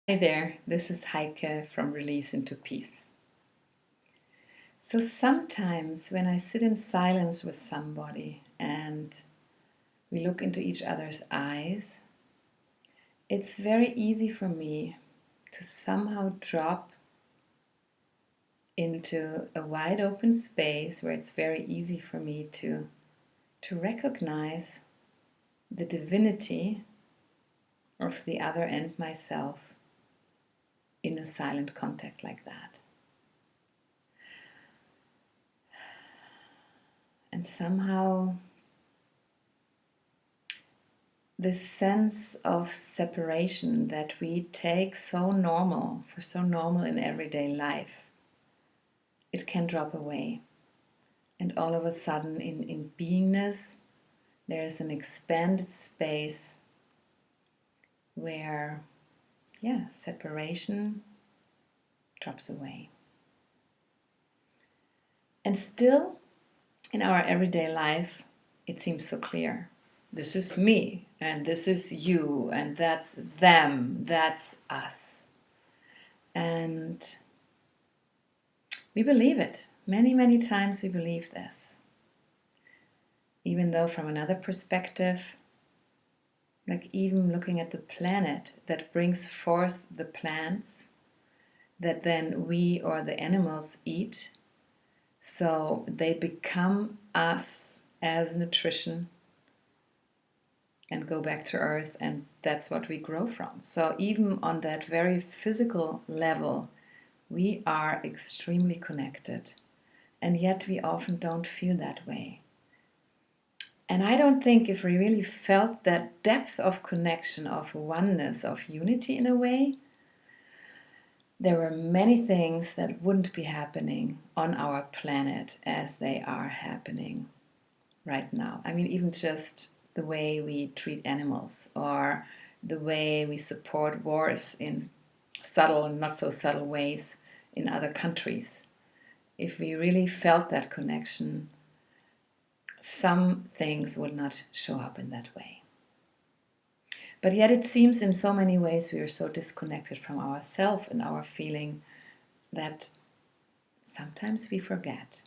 Hi there, this is Heike from Release into Peace. So sometimes when I sit in silence with somebody and we look into each other's eyes, it's very easy for me to somehow drop into a wide open space where it's very easy for me to recognize the divinity of the other and myself in a silent contact like that. And somehow this sense of separation that we take so normal in everyday life, it can drop away. And all of a sudden in beingness, there is an expanded space where, separation drops away. And still, in our everyday life, it seems so clear. This is me, and this is you, and that's them, that's us. And we believe it. Many, many times we believe this. Even though from another perspective, like even looking at the planet that brings forth the plants that then we or the animals eat, so they become us as nutrition and go back to earth, and that's what we grow from. So even on that very physical level, we are extremely connected, and yet we often don't feel that way. And I don't think if we really felt that depth of connection, of oneness, of unity in a way, there were many things that wouldn't be happening on our planet as they are happening right now. I mean, even just the way we treat animals or the way we support wars in subtle and not so subtle ways in other countries. If we really felt that connection, some things would not show up in that way. But yet it seems in so many ways we are so disconnected from ourselves and our feeling that sometimes we forget.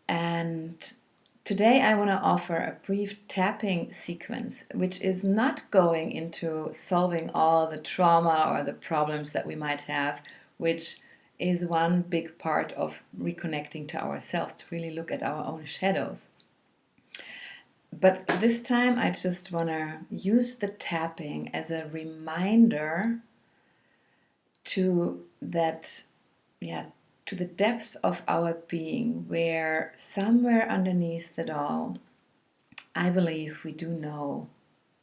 And today I want to offer a brief tapping sequence, which is not going into solving all the trauma or the problems that we might have, which is one big part of reconnecting to ourselves, to really look at our own shadows. But this time I just want to use the tapping as a reminder to that, to the depth of our being, where somewhere underneath it all, I believe we do know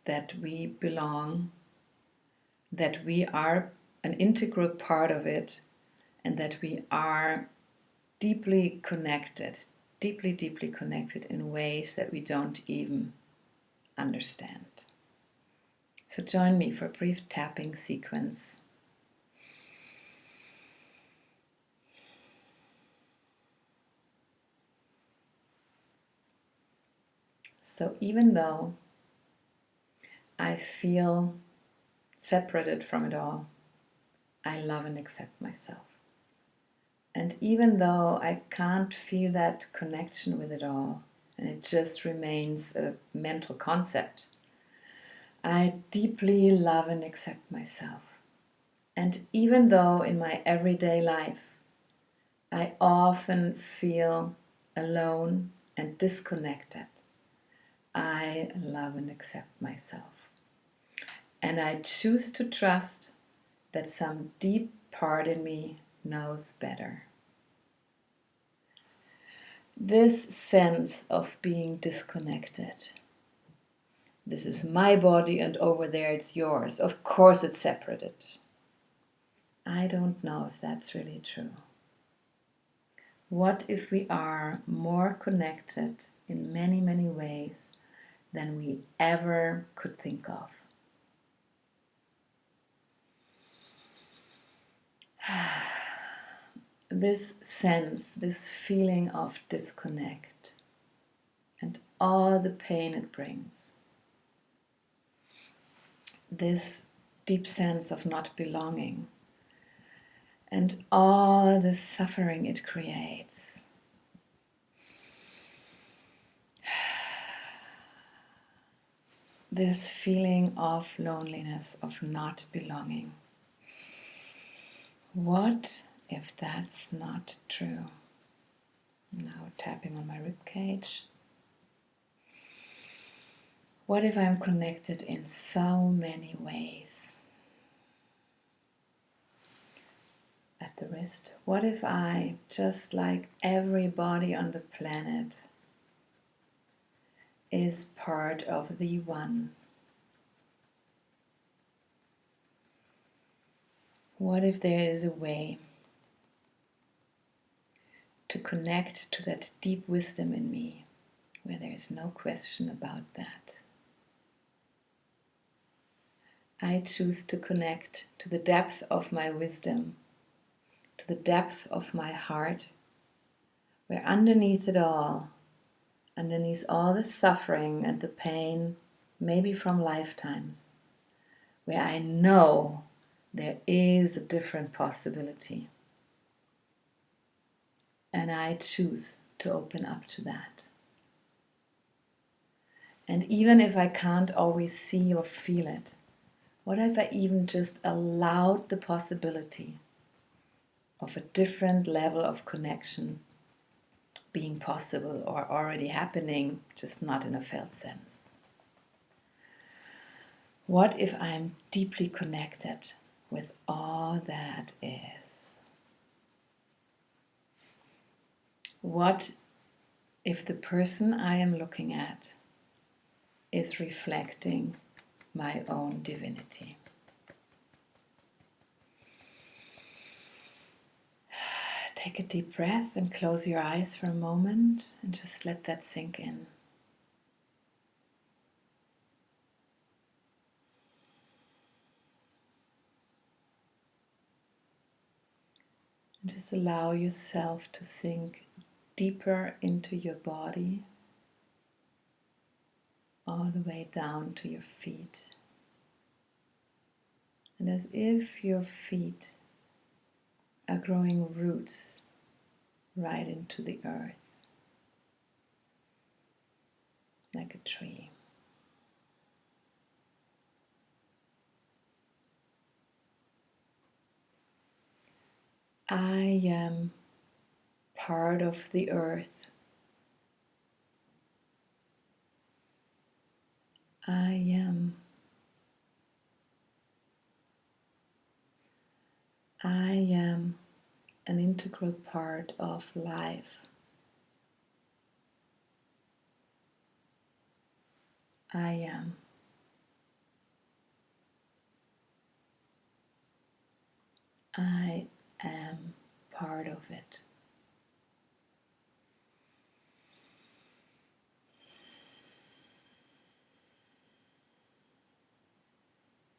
that we belong, that we are an integral part of it, and that we are deeply connected in ways that we don't even understand. So join me for a brief tapping sequence. So even though I feel separated from it all, I love and accept myself. And even though I can't feel that connection with it all, and it just remains a mental concept, I deeply love and accept myself. And even though in my everyday life I often feel alone and disconnected, I love and accept myself. And I choose to trust that some deep part in me knows better. This sense of being disconnected. This is my body and over there it's yours. Of course it's separated. I don't know if that's really true. What if we are more connected in many, many ways than we ever could think of? This sense, this feeling of disconnect and all the pain it brings. This deep sense of not belonging and all the suffering it creates. This feeling of loneliness, of not belonging. What if that's not true? Now tapping on my rib cage. What if I'm connected in so many ways? At the wrist. What if I, just like everybody on the planet, is part of the one? What if there is a way to connect to that deep wisdom in me, where there is no question about that? I choose to connect to the depth of my wisdom, to the depth of my heart, where underneath it all, underneath all the suffering and the pain, maybe from lifetimes, where I know there is a different possibility. And I choose to open up to that. And even if I can't always see or feel it, what if I even just allowed the possibility of a different level of connection being possible or already happening, just not in a felt sense? What if I'm deeply connected with all that is? What if the person I am looking at is reflecting my own divinity? Take a deep breath and close your eyes for a moment and just let that sink in. And just allow yourself to sink deeper into your body, all the way down to your feet. And as if your feet are growing roots right into the earth, like a tree. I am part of the earth. I am an integral part of life. I am. I am part of it.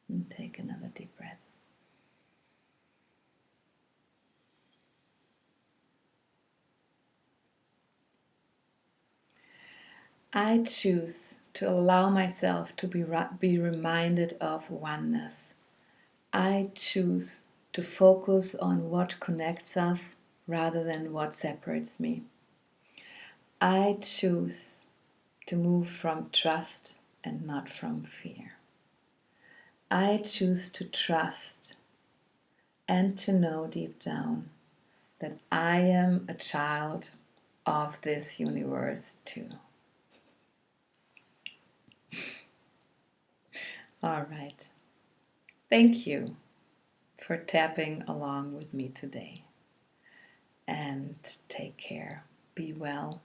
And take another deep breath. I choose to allow myself to be reminded of oneness. I choose to focus on what connects us rather than what separates me. I choose to move from trust and not from fear. I choose to trust and to know deep down that I am a child of this universe too. All right. Thank you for tapping along with me today. And take care. Be well.